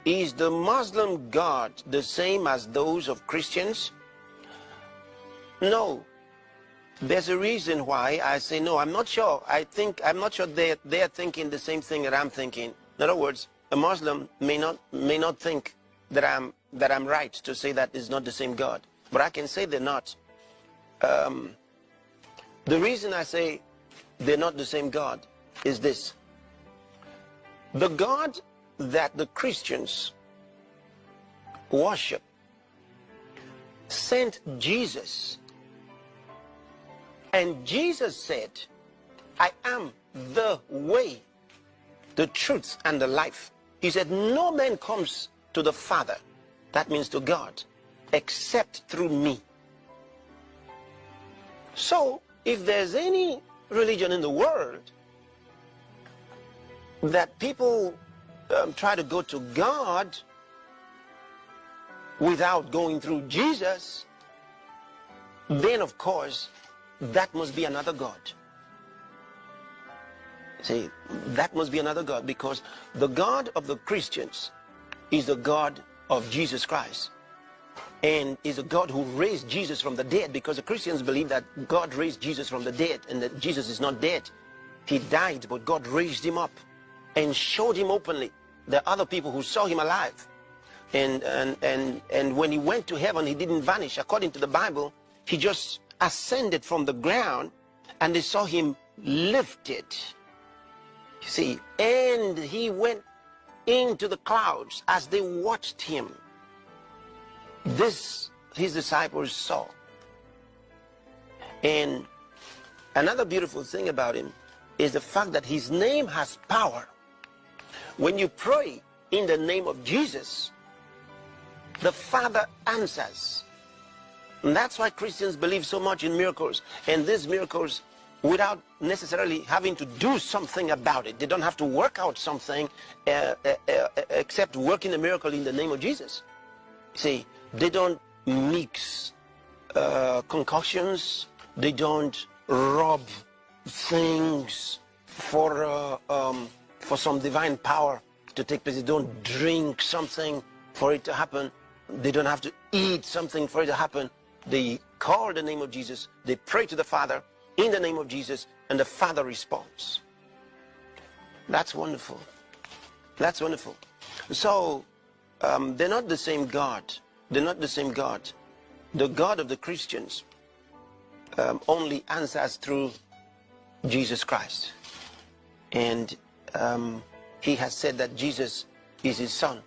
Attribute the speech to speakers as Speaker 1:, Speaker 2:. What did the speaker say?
Speaker 1: is the Muslim God the same as those of Christians? No. There's a reason why I say no. I'm not sure. I'm not sure they're thinking the same thing that I'm thinking. In other words, a Muslim may not think that I'm right to say that is not the same God. But I can say they're not. The reason I say they're not the same God is this. The God that the Christians worship sent Jesus. And Jesus said, I am the way, the truth, and the life. He said, no man comes to the Father, that means to God, except through me. So, if there's any religion in the world that people try to go to God without going through Jesus, then of course, that must be another God. See, that must be another God, because the God of the Christians is the God of Jesus Christ, and is a God who raised Jesus from the dead, because the Christians believe that God raised Jesus from the dead and that Jesus is not dead. He died, but God raised him up and showed him openly. There are other people who saw him alive, and when he went to heaven, he didn't vanish. According to the Bible, he just ascended from the ground, and they saw him lifted. You see, and he went into the clouds as they watched him. This his disciples saw. And another beautiful thing about him is the fact that his name has power. When you pray in the name of Jesus, the Father answers. And that's why Christians believe so much in miracles. And these miracles, without necessarily having to do something about it. They don't have to work out something except working a miracle in the name of Jesus. See, they don't mix concoctions. They don't rub things for some divine power to take place. They don't drink something for it to happen. They don't have to eat something for it to happen. They call the name of Jesus. They pray to the Father in the name of Jesus, and the Father responds. That's wonderful. That's wonderful. So, they're not the same God. They're not the same God. The God of the Christians only answers through Jesus Christ. And he has said that Jesus is his Son.